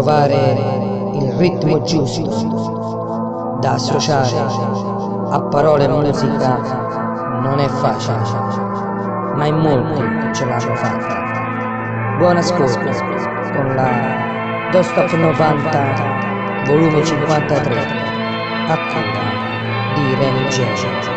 trovare il ritmo giusto da associare a parole e musica non è facile, ma in molti ce l'hanno fatta. Buon ascolto con la Dostop 90 volume 53 a cura di Remy J.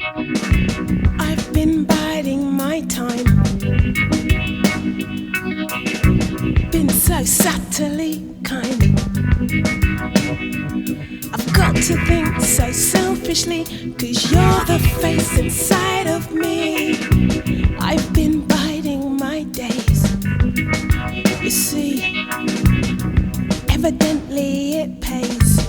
I've been biding my time, been so subtly kind. I've got to think so selfishly, 'cause you're the face inside of me. I've been biding my days. You see, evidently it pays.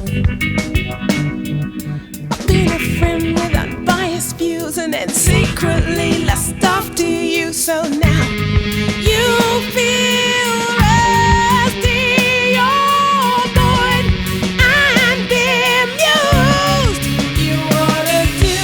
I've been a friend with unbiased views and then secretly lust after you. So now you feel rusty, you're bored and bemused. You wanna do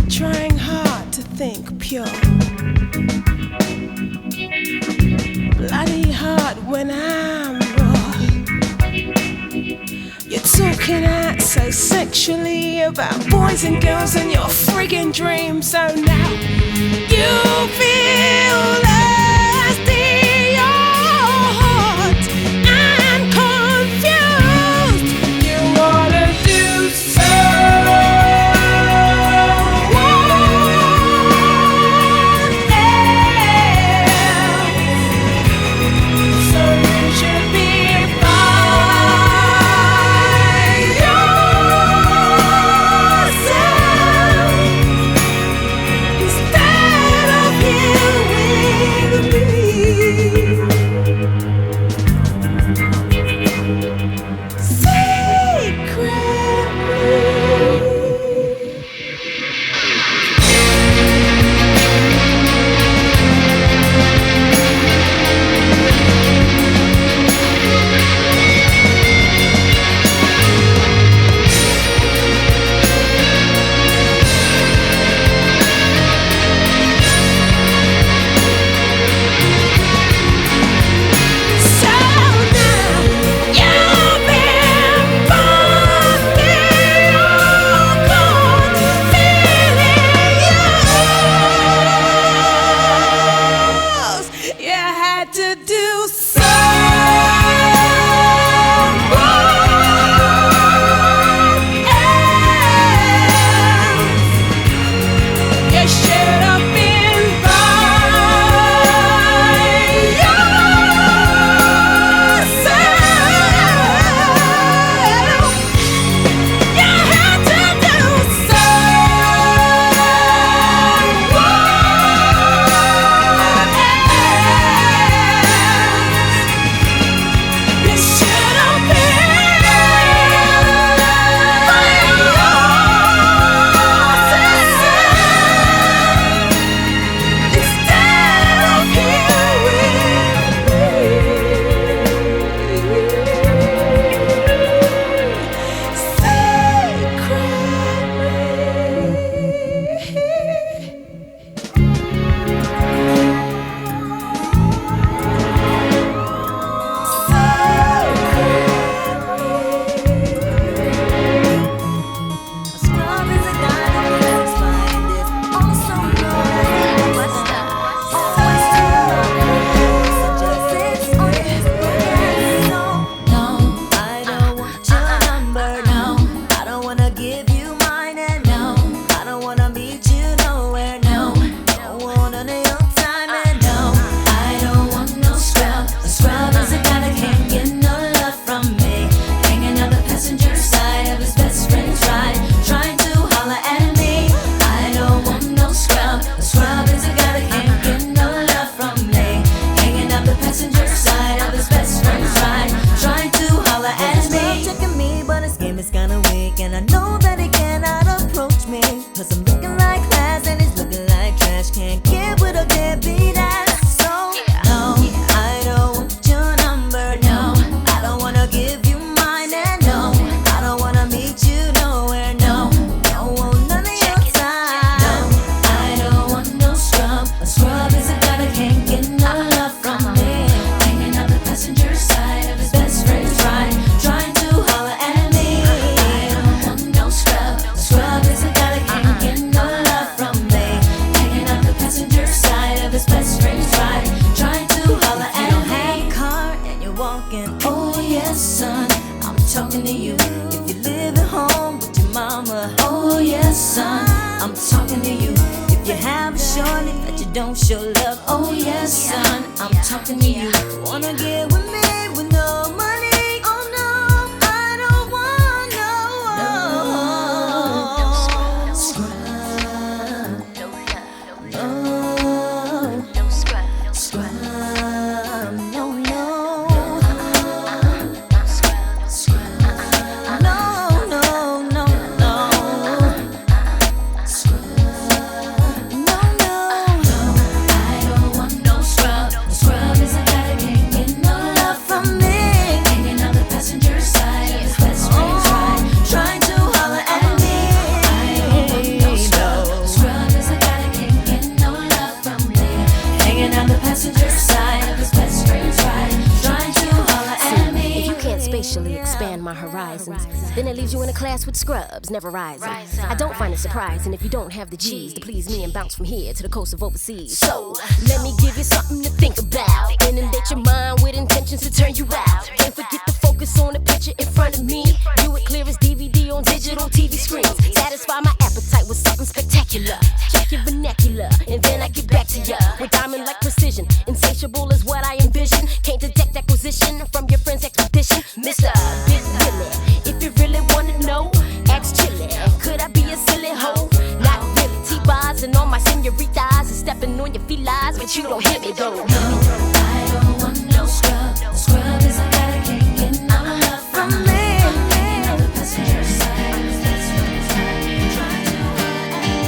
trying hard to think pure, bloody hard when I'm raw. You're talking out so sexually about boys and girls and your friggin' dreams. So now you feel lusty, you're hot and confused. You wanna do so. son, I'm talking to you. If you have a shorty that you don't show love, oh yes, son, I'm talking to you. Wanna get with me with no money? Oh no, I don't want no scrub. No scrub. No, no. Scrub. No, no, no, no. Scrub. No, no. I don't want no scrub. Scrub is a guy that can't get no love from me. Hanging on the passenger side of his best friend's ride, trying to holler at me. I don't want no scrub. Scrub is a guy that can't get no love from me. Hanging on the passenger side of his best friend's ride, trying to holler at me. If you can't spatially expand my horizons, then it leaves you in a class with scrubs, never rising. I don't find it surprising if you don't have the G's to please me and bounce from here to the coast of overseas. So, let me give you something to think about. Inundate your mind with intentions to turn you out. Don't forget to focus on the picture in front of me. View it clear as DVD on digital TV screens. Satisfy my appetite with something spectacular. Check your vernacular, and then I get back to ya with diamond-like precision. Insatiable is what I envision. Can't detect acquisition from your friend's expedition. Mr. Big Billy, if you really wanna know, ask Chili. Could I be a silly hoe? Not really. T-bars and all my senoritas and stepping on your felines, but you don't hit me though. No, I don't want no scrub. Scrub is a guy that can't get no love from me. Hanging on the passenger side of his best friend's ride, trying to holler at me.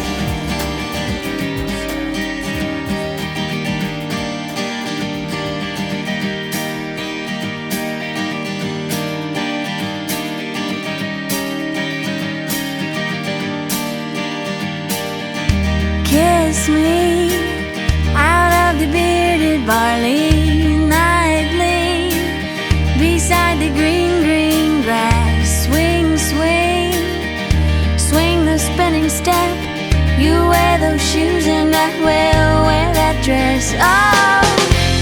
Kiss me out of the bearded barley nightly, beside the green, green grass. Swing, swing, swing the spinning step. You wear those shoes and I will wear that dress. Oh,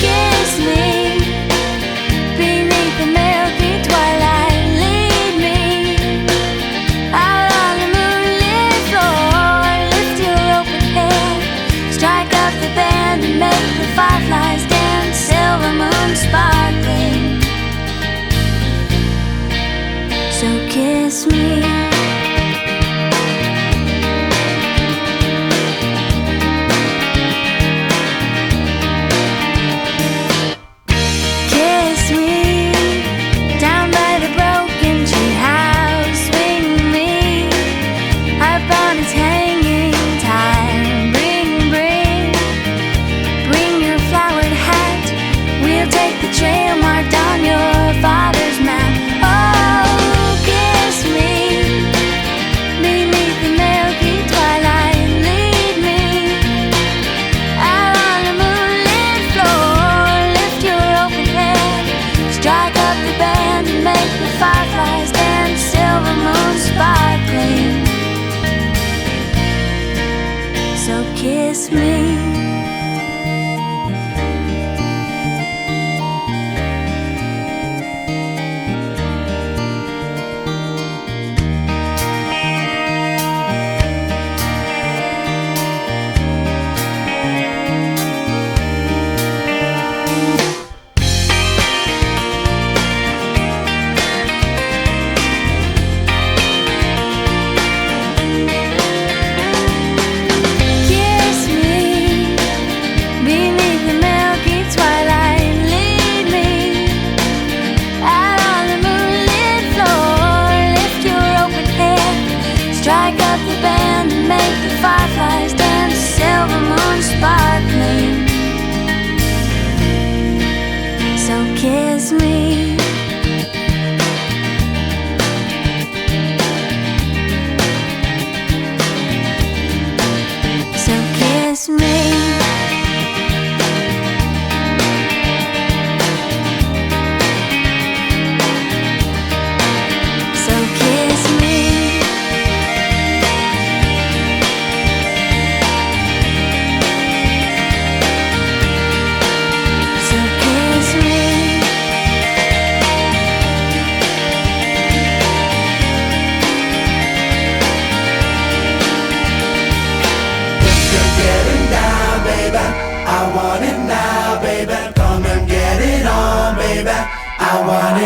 kiss me beneath the milky twilight. Lead me out on the moonlit floor. Lift your open head, strike up the band and make the fireflies dance. Silver moon sparkling, so kiss me. Kiss me down by the broken tree house. Swing me up on its hanging time. Bring, bring, bring your flowered hat. We'll take the trail marked on your father's map. Oh, kiss me beneath the milky twilight. Lead me out on the moonlit floor. Lift your open head, strike up the band and make the fireflies dance. Silver moon sparkling, so kiss me. Kiss me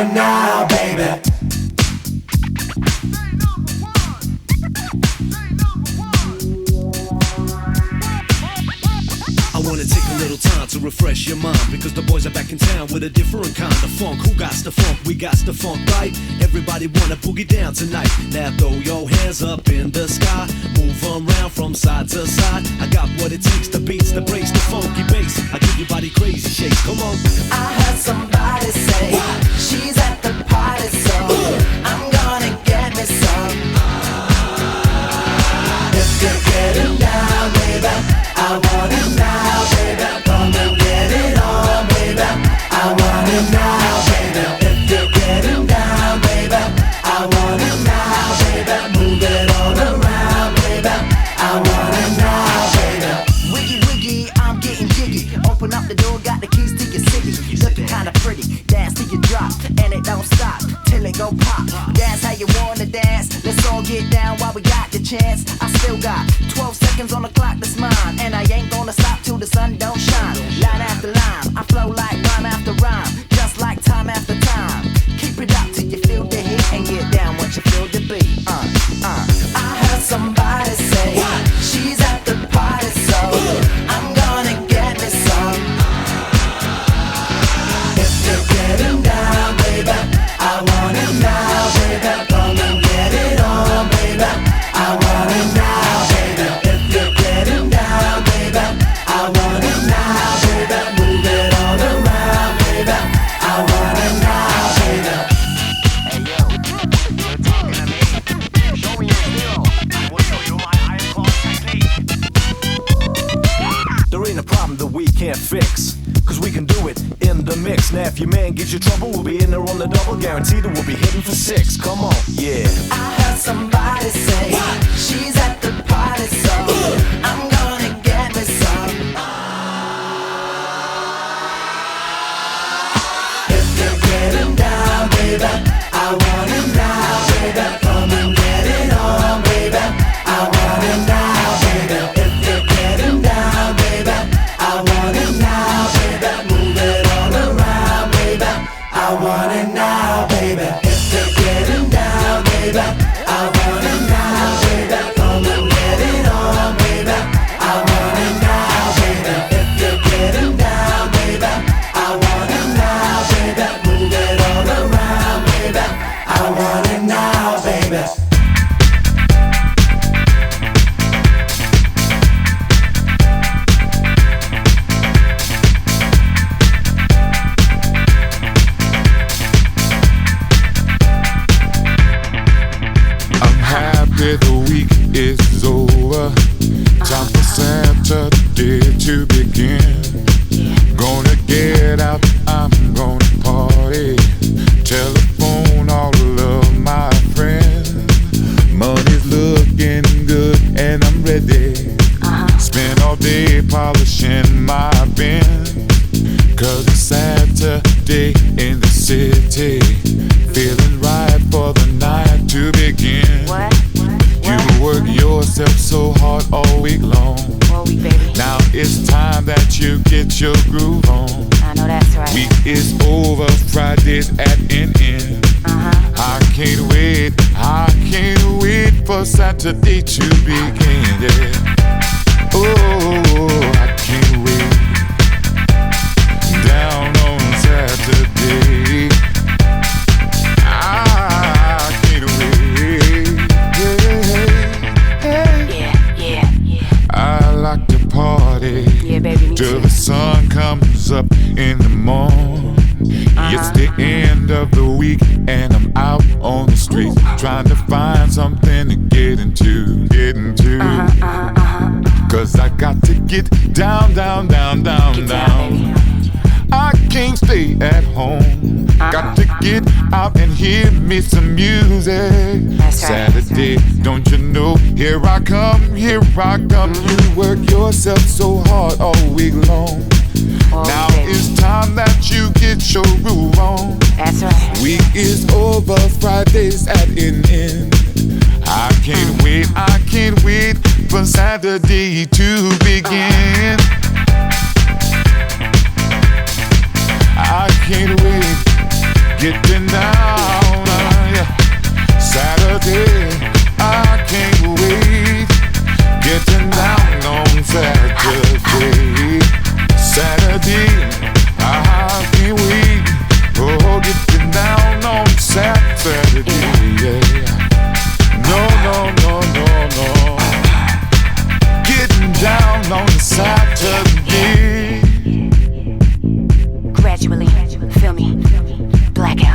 it now, baby. I wanna take a little time to refresh your mind, because the boys are back in town with a different kind of funk. Who got the funk? We got the funk, right? Everybody wanna boogie down tonight. Now throw your hands up in the sky, move around from side to side. I got what it takes, the beats, the breaks, the funky bass. I give your body crazy shakes. Come on. I heard somebody say she's at the party, so I'm gonna get me some. If you're getting down, baby, I want it now, baby. Come and get it on, baby. I want it now, baby. If you're getting down, baby, I want it now, baby. Move it all around, baby. I want it now, baby. Wiggy wiggy, I'm getting jiggy. Open up the door, got the keys to your city. Looking kinda pretty, dance till you drop, and it don't stop till it go pop. Dance how you wanna dance. Let's all get down while we got the chance. I still got 12 seconds on the clock that's mine, and I ain't gonna stop till the sun don't shine. Line after line, I flow like rhyme after rhyme, just like time after time. Keep it up till you feel the heat, and get down once you feel the beat. I heard somebody say she's at the party, so I'm gonna get me some. If you're getting down, baby, I want it now, baby. Come and get it on, baby. I want it now, baby. If you're getting down, baby, I want it now, baby. Move it all around, baby. I want it now, baby. Hey yo, you're talking to me. Show me your skill. I will show you my iron claw technique. There ain't a problem that we can't fix, cause we can do it in the mix. Now if your man gives you trouble, we'll be in there on the double. Guaranteed that we'll be hitting for 6. Come on, yeah. I heard somebody say she's at the party, so I'm gonna get me some. If you're getting down, baby, I want it now, baby. Come and get it on, baby. I want it now, baby. If you're getting down, baby, I want it now, baby. Move it all around, baby. I want it now, baby. If you're getting down, baby, I want it now, baby. Come and get it on, baby. I want it now, baby. If you're getting down, baby, I want it now, baby. Move it all around, baby. I want it now, baby. Happy the week is over. Time for Saturday to begin. Gonna get out, I'm gonna party. Telephone all of my friends. Money's looking good and I'm ready. Spend all day polishing my bin. Cause it's Saturday in the city. Feeling right for the night to begin. You work yourself so hard all week long. Now it's time that you get your groove on. I know that's right. Week is over, Friday's at an end. I can't wait for Saturday to begin. Yeah. Oh, I can't wait. Down on Saturday. I like to party till the sun comes up in the morning. It's the end of the week and I'm out on the street trying to find something to get into. Cause I got to get down. I can't stay at home. Got to get out and hear me some music. Saturday, don't you know? Here I come. You work yourself so hard all week long. Now it's time that you get your groove on. That's right. Week is over, Friday's at an end. I can't wait for Saturday to begin. I can't wait. getting down. Yeah. Saturday, I can't wait. Getting down on Saturday. Saturday, I can't wait. Oh, getting down on Saturday. Yeah. No, no, no, no, no. Getting down on Saturday. Gradually, feel me, blackout.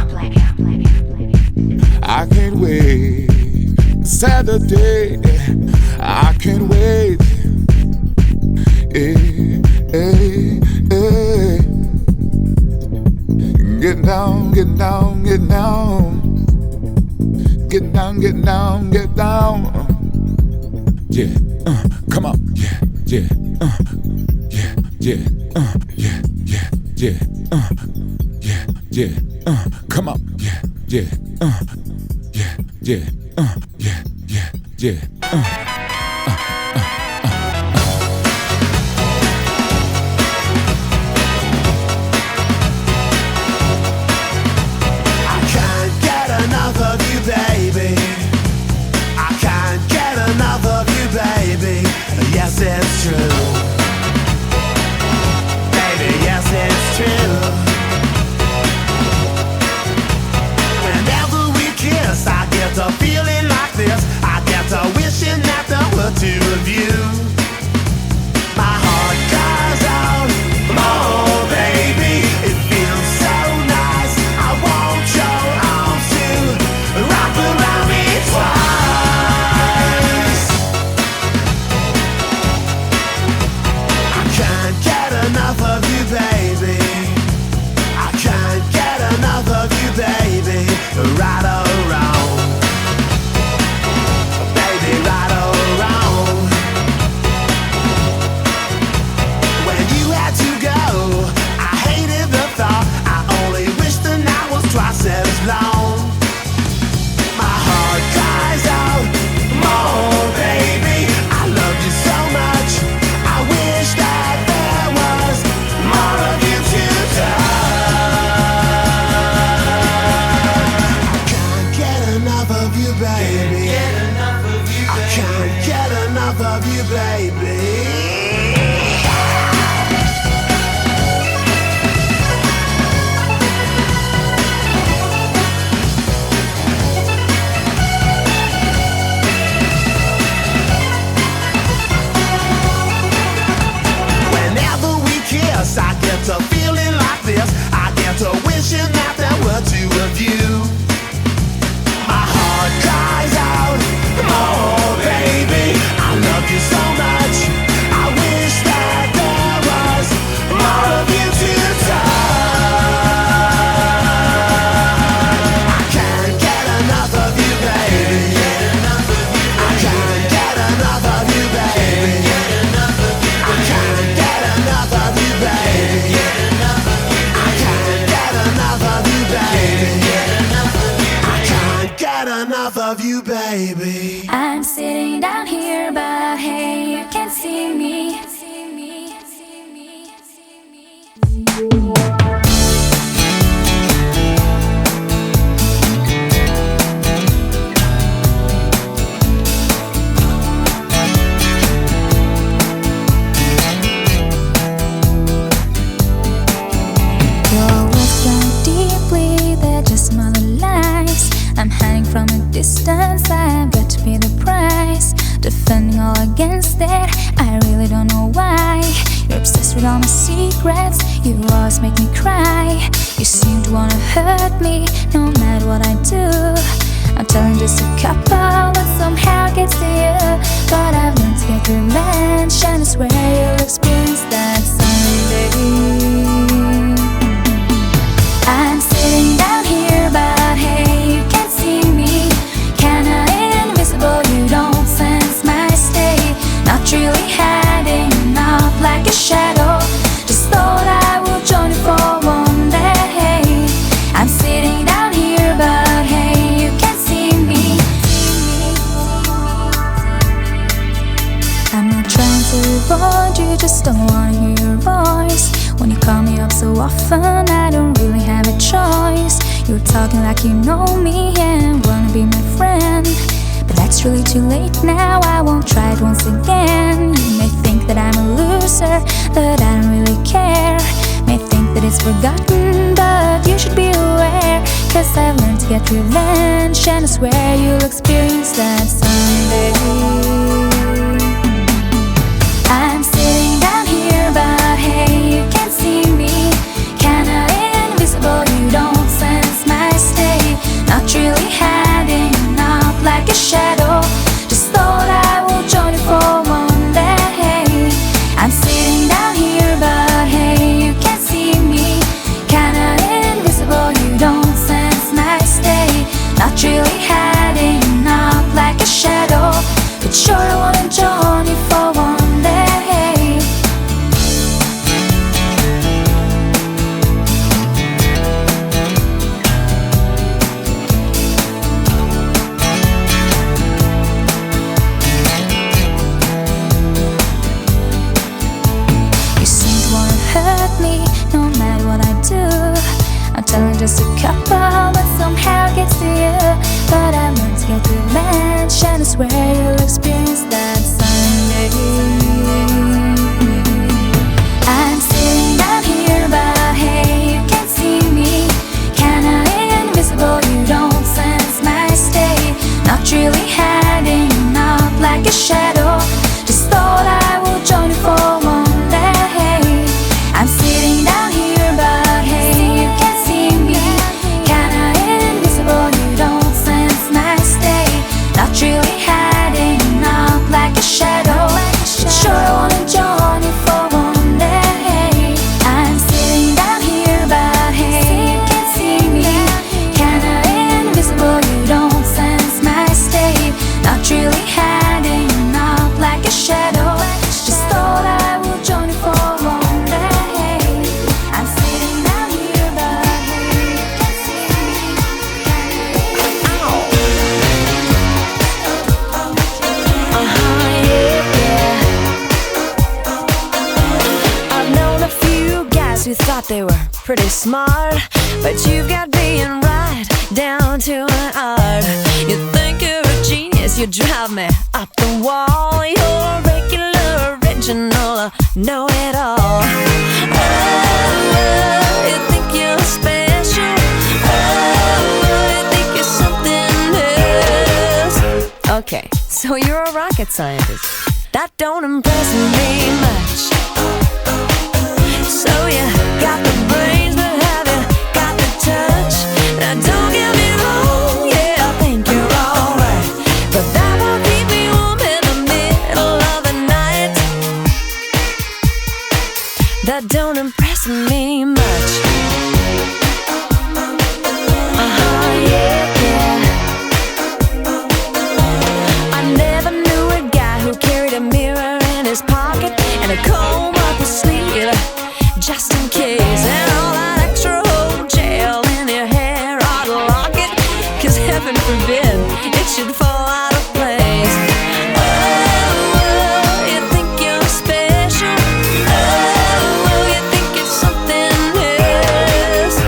I can't wait. Saturday, I can't wait. Hey, hey, hey. Get down, get down, get down. Get down, get down, get down. Yeah, come on. Yeah, yeah, yeah, yeah, yeah, yeah, yeah, yeah, yeah, come on. Yeah, yeah, yeah, yeah, yeah, yeah, yeah, baby. I can't get enough of you, baby. Yes, it's true. Baby, yes, it's true. Whenever we kiss, I get a feeling like this. I get a wishing that there were two of you. My heart cries out, oh, baby. It feels so nice. I want your arms to wrap around me twice. I can't get enough of you, baby. I can't get enough of you, baby. Right or wrong, baby, right or wrong. When you had to go, I hated the thought. I only wish the night was twice as long. My heart cries out, oh baby, I love you so much. I wish that there was more of you to touch. I can't get enough of you, baby. I can't get enough of you, baby. Whenever we kiss, I get a feeling like this. I get a wishing that there were two of you. My heart cries out, oh baby, I love you so much. I wish that there was more of you to touch. I can't get enough of you, baby. I can't get enough of you, baby. I can't get enough of you, baby. I can't get enough of you, baby. I can't get enough of you, baby. I'm sitting down here, but hey, you can't see me. Your words so deeply, they're just mother lies. I'm hiding from a distance, I've got to pay the price. Defending all against it, I really don't know why. You're obsessed with all my secrets, you always make me cry. You seem to wanna hurt me, no matter what I do. I'm telling just a couple, but somehow gets to you. But I've learned to get revenge, and I swear you'll experience that someday. I'm sitting down here, but hey, you can't see me. Kinda invisible, you don't sense my state. Not really hiding out like a shadow. Just thought I would join you for one day. I'm sitting down here, but hey, you can't see me. I'm not trying to avoid you, just don't wanna hear your voice. When you call me up so often, I don't really have a choice. You're talking like you know me and wanna be my friend, but that's really too late now. I won't try it once again. You may think that I'm a loser, but I don't really care. May think that it's forgotten, but you should be aware, 'cause I've learned to get revenge, and I swear you'll experience that someday. I'm sitting down here, but hey, you can't see me. Kinda invisible, you don't sense my state. Not really hiding out like a shadow. Just thought I will join you for one day. I'm sitting down here, but hey, you can't see me. Kinda invisible, you don't sense my state. Not really hiding out like a shadow, but sure I wanna join you for one day. No matter what I do, I'm telling just a couple, but somehow gets to you. But I learned to get revenge, and I swear you'll experience that someday. I'm sitting down here, but hey, you can't see me. Kinda invisible, you don't sense my state. Not really hiding out like a shadow. Just thought I would join you for one day. I'm sitting down here, but hey, you can't see me. Kinda invisible, you don't sense my state. Not really hiding out like a shadow. Sure I wanna join you for one day. I'm sitting down here, but hey, you can't see me. Kinda invisible, you don't sense my state. Not really hiding out like a shadow. Just thought I would join you for one day. I'm sitting down here, but hey, you can't see me. I've known a few guys who thought they were pretty smart, but you've got being right down to an art. You think you're a genius, you drive me up the wall. You're regular, original, know-it-all. You think you're special. You think you're something else. Okay, so you're a rocket scientist. That don't impress me much. So you got the brains, but have you got the touch? Now don't get me wrong, yeah, I think you're alright, but that won't keep me warm in the middle of the night. That don't impress me much. Yeah. I never knew a guy who carried a mirror in his pocket and a comb up his sleeve, just in case. And all that extra old gel in your hair or the locket, 'cause heaven forbid it should fall out of place. You think you're special. You think it's something else.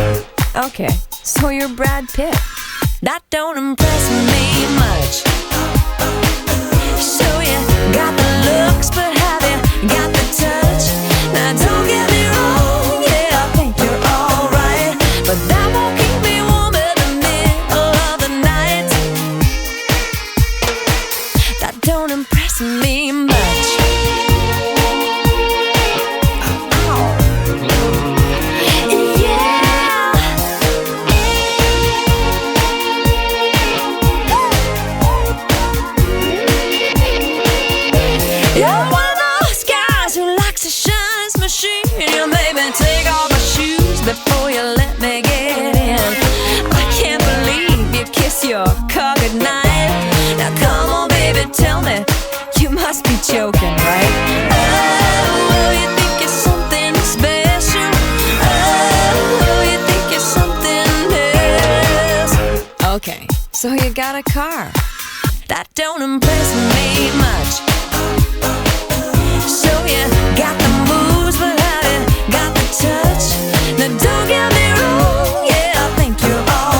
Okay, so you're Brad Pitt. That don't impress me much. So you got the looks, but have you got the touch? Now don't get me wrong, yeah, I think you're alright, but that won't keep me warm in the middle of the night. That don't impress me much. You're one of those guys who likes to shine his machine. You made me take off my shoes before you let me get in. I can't believe you kiss your car goodnight. Now come on, baby, tell me, you must be joking, right? You think you're something special. You think you're something else. Okay, so you got a car. That don't impress me much. So you got the moves, but have you got the touch? Now don't get me wrong, yeah, I think you're all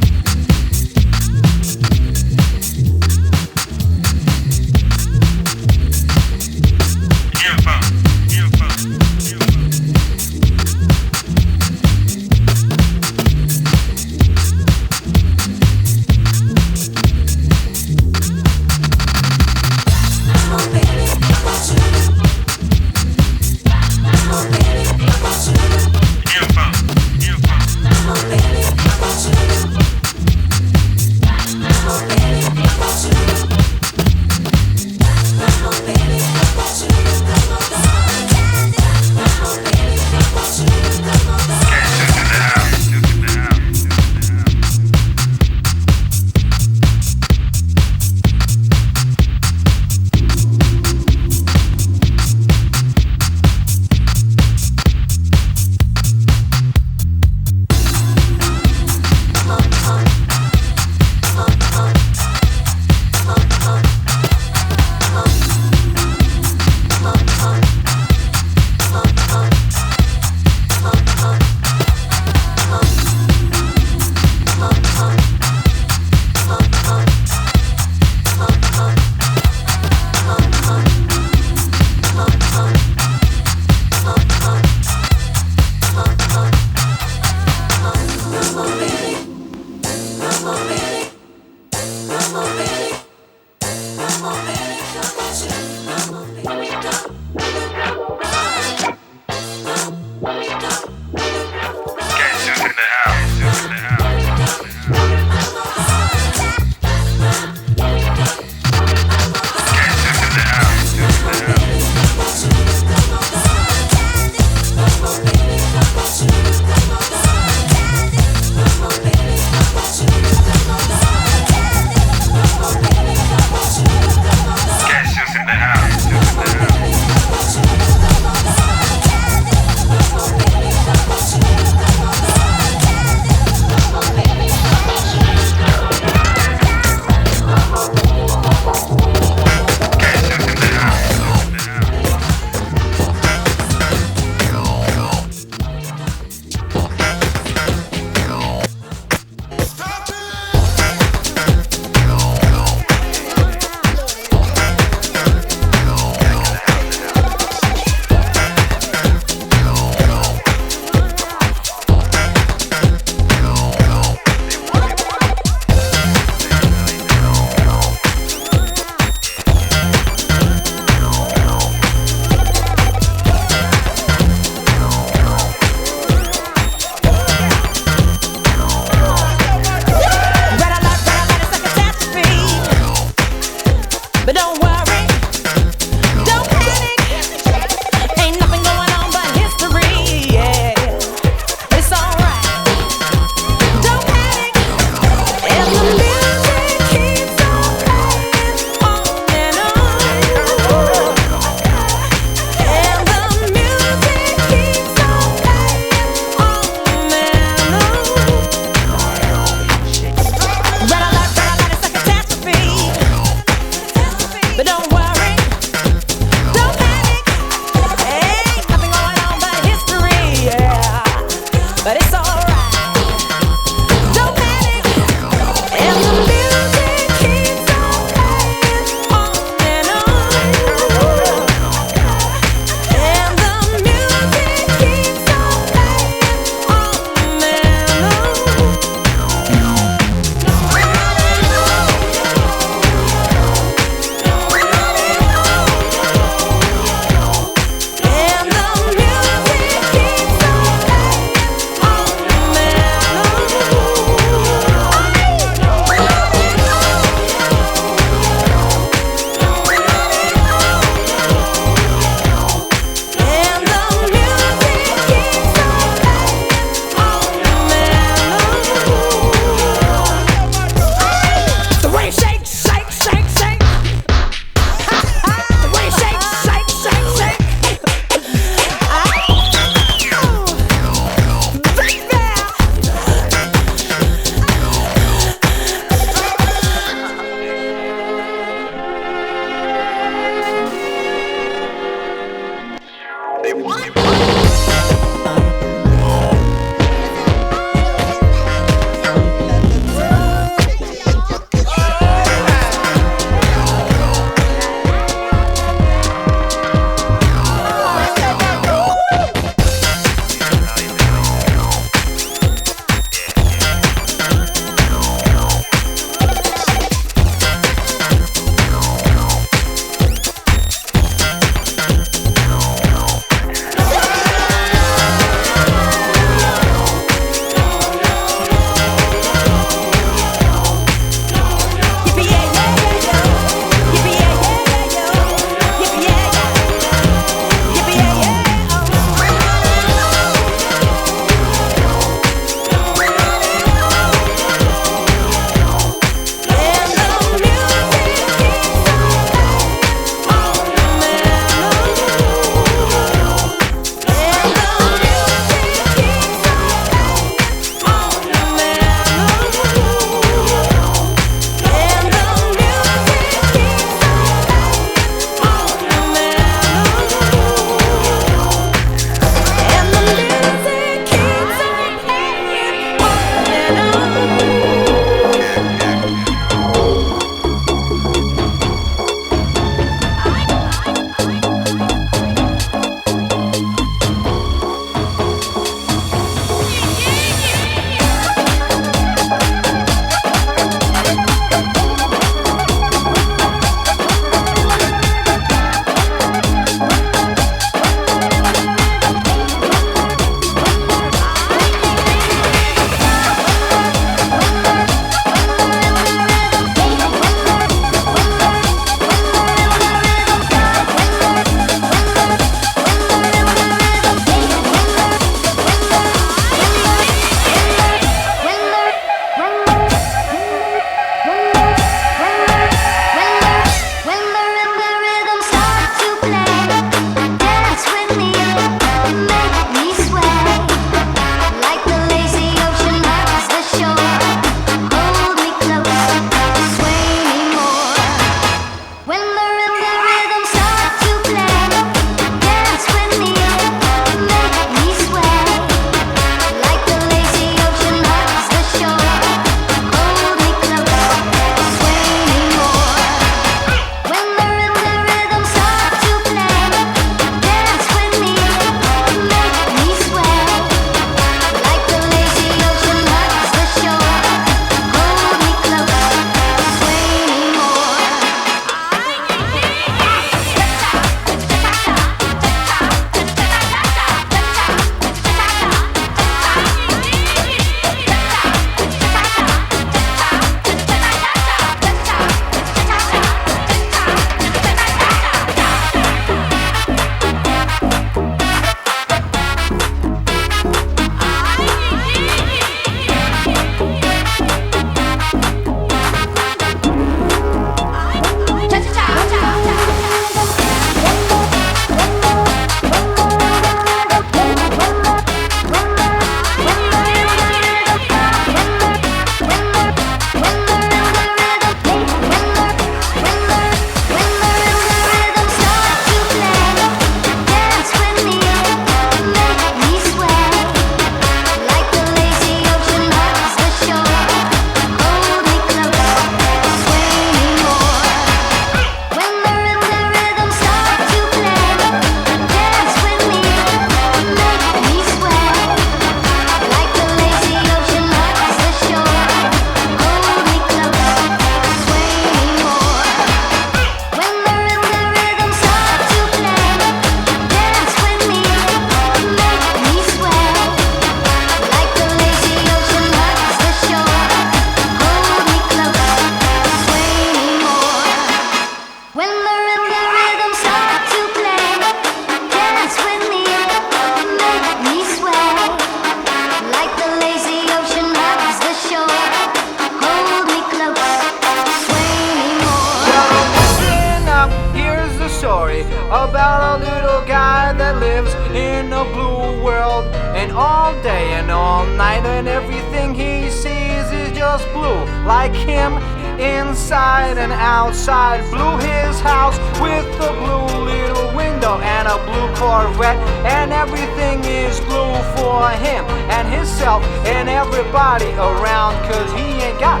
in a blue world, and all day and all night, and everything he sees is just blue, like him inside and outside. Blue his house with a blue little window and a blue Corvette, and everything is blue for him and himself and everybody around, 'cause he ain't got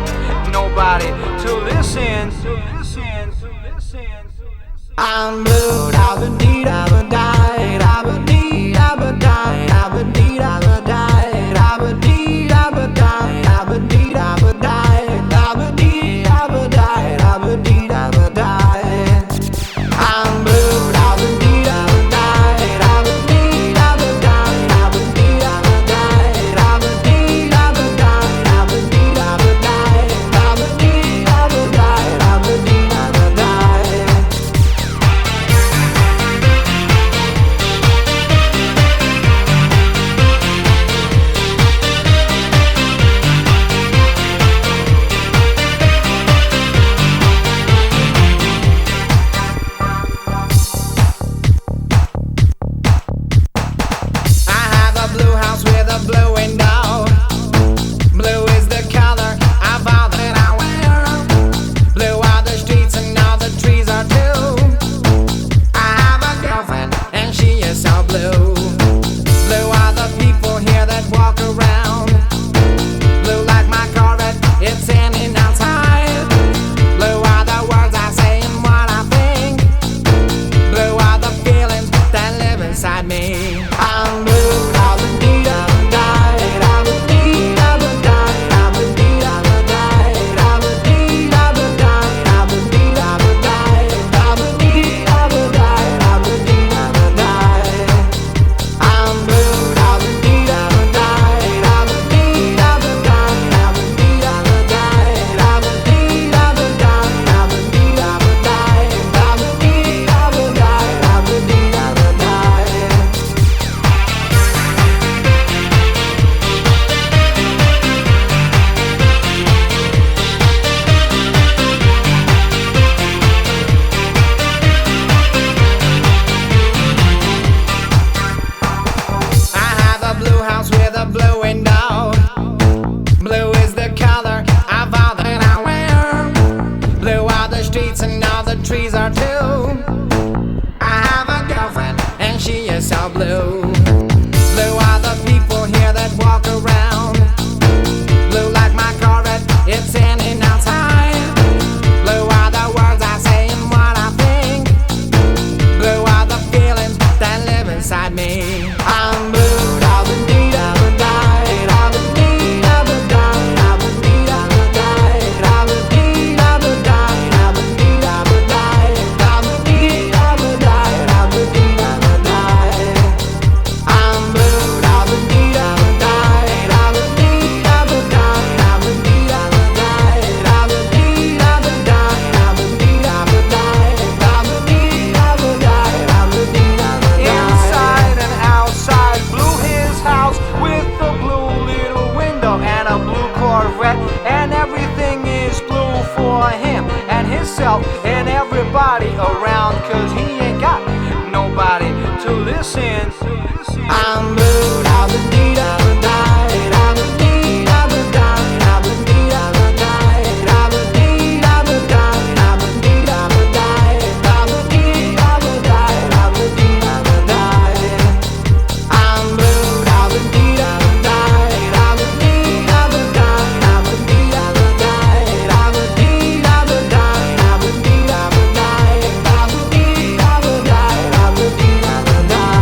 nobody to listen. I'm blue, da-ba-dee, da-ba-die, da-ba-dee, da-ba-die, da-ba-dee, da-ba-die, da-ba-dee, da-ba-die, da-ba-dee, da-ba-die, da-ba-dee, da-ba-die, da-ba-dee, da-ba-die. I'm blue, da-ba-dee, da-ba-die, da-ba-dee, da-ba-die, da-ba-dee, da-ba-die, da-ba-dee, da-ba-die, da-ba-dee, da-ba-die, da-ba-dee, da-ba-die, da-ba-dee, da-ba-die. Blue window. Blue is the color of all that I wear. Blue are the streets and all the trees are too. I have a girlfriend and she is so blue. Blue are the people here that walk around. Blue like my Corvette, it's in and outside. Blue are the words I say and what I think. Blue are the feelings that live inside me. I'm blue. Blue window. Blue is the color of all that I wear. Blue are the streets and all the trees are too. I have a girlfriend and she is so blue. Blue are the people here that walk around. Blue like my Corvette, it's in and outside. Blue are the words I say and what I think. Blue are the feelings that live inside me. I'm blue. And everything is blue for him and himself and everybody around, 'cause he ain't got nobody to listen. I'm blue, da-ba-dee, da-ba-die, da-ba-dee, da-ba-die, da-ba-dee, da-ba-die, da-ba-dee, da-ba-die, da-ba-dee, da-ba-die, da-ba-dee, da-ba-die, da-ba-dee, da-ba-die. I'm blue, da-ba-dee, da-ba-die, da-ba-dee, da-ba-die, da-ba-dee, da-ba-die, da-ba-dee, da-ba-die, da-ba-dee, da-ba-die, da-ba-dee, da-ba-die, da-ba-dee, da-ba-die.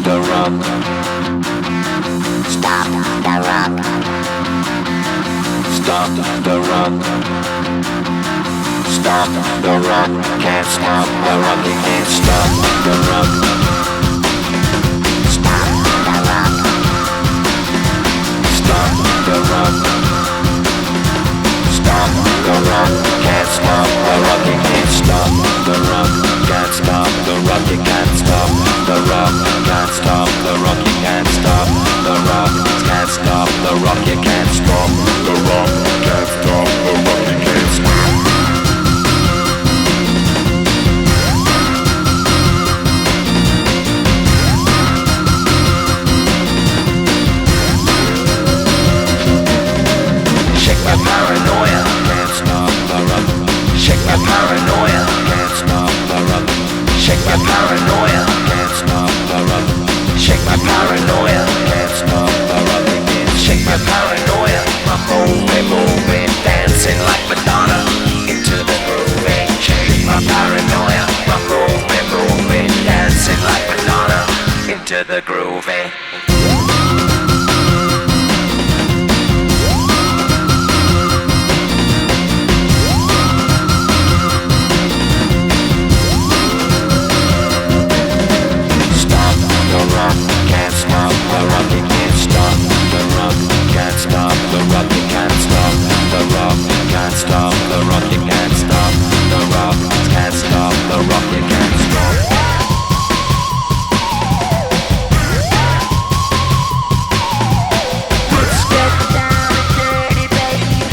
the rock. Stop the rock. Stop the rock. Stop the rock. Can't stop the rock. You can't stop the rock. Stop the rock. Stop the rock. Stop the rock. Can't stop the rock. You can't stop the rock. Can't stop the rock. You can't stop the rock. Can't stop the rock. You can't stop the rock. Can't stop the rock. You can't stop the rock. Can't stop the rock. You can't stop. Shake my paranoia. Can't stop the rock. Shake my paranoia. Can't stop the rock. Shake my paranoia. Can't stop the rock. Shake my paranoia. Can't stop the rock. Shake my paranoia. I'm moving, dancing like Madonna into the groove. Shake my paranoia. I'm moving, dancing like Madonna into the groove. Can't stop the rock, you can't stop the rock. Can't stop the rock, you can't stop the rock. Can't stop the rock, you can't stop the rock. Can't stop the rock, you can't stop. Let's get down and dirty, baby.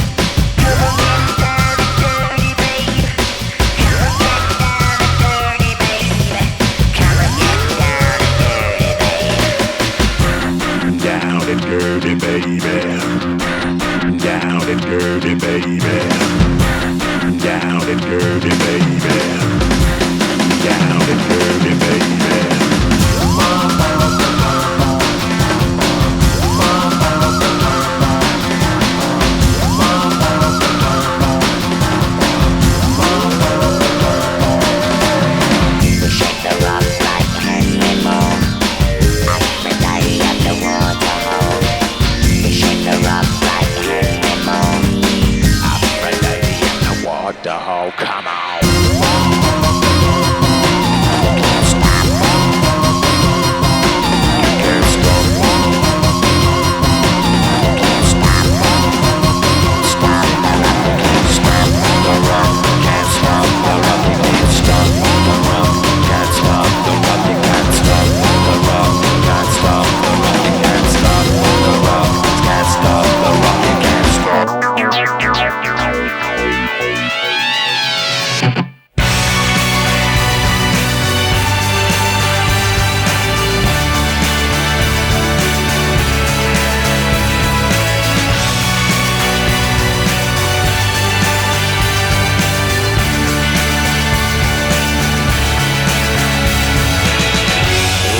Come on, get down and dirty, baby. Come on, get down and dirty, baby. Come on, get down and dirty, baby. Down and dirty, baby. Down and dirty, baby. Down and dirty, baby. Down and dirty, baby. Shake the rock like Henry Moore. Aphrodite at the waterhole. You shake the rock like Henry Moore. Aphrodite at the waterhole. Come on. You can't stop. You can't stop. You can't stop. Stop the rock. You can't stop the rock. Can't stop the rock. You can't stop the rock. Can't stop the rock. You can't stop the rock. Can't stop the rock. You can't stop the rock. Can't stop the rock. You can't stop.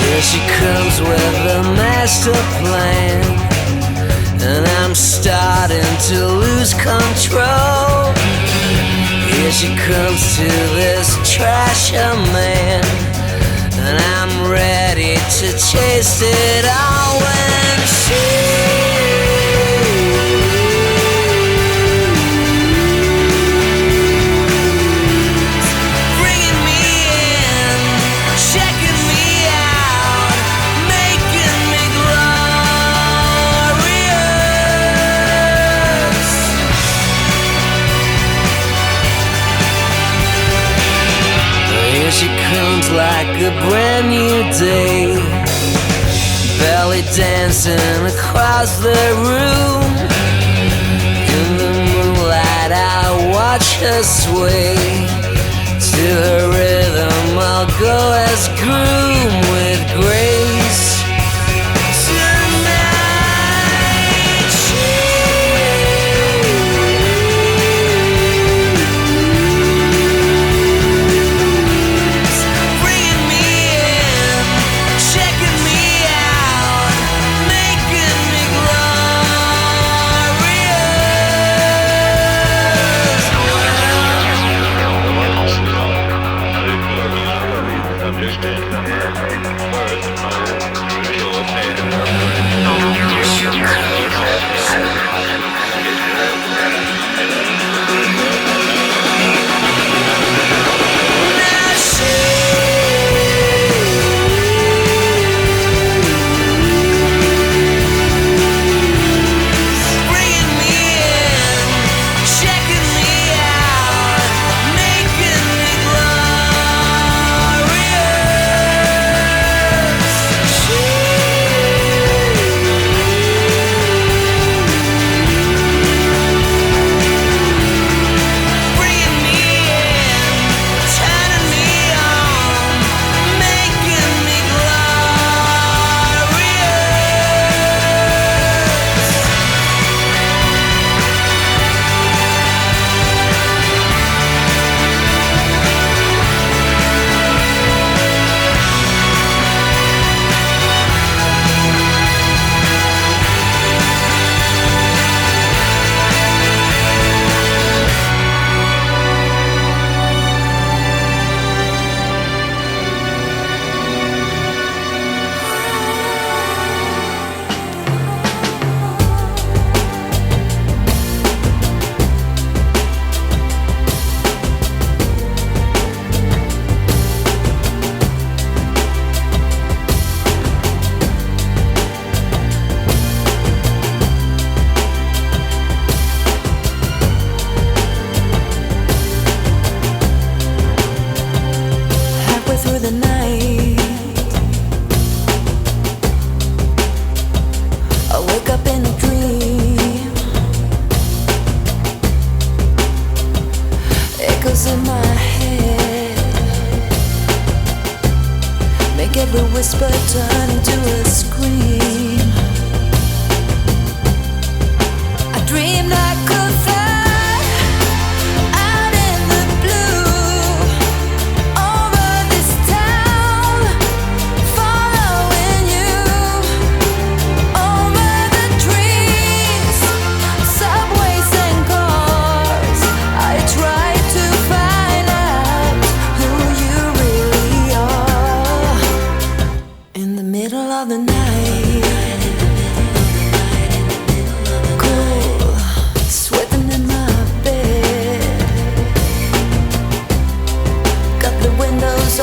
Here she comes with a master plan, and I'm starting to lose control. Here she comes to this trasher man, and I'm ready to chase it all when bringing me in, checking me out, making me glorious. Here she comes like a brand new day, belly dancing across the room. In the moonlight I watch her sway, to her rhythm I'll go as groom with grace. Tonight she's bringing me in, checking me out, making me glorious. night. Cool, sweating in my bed. Got the windows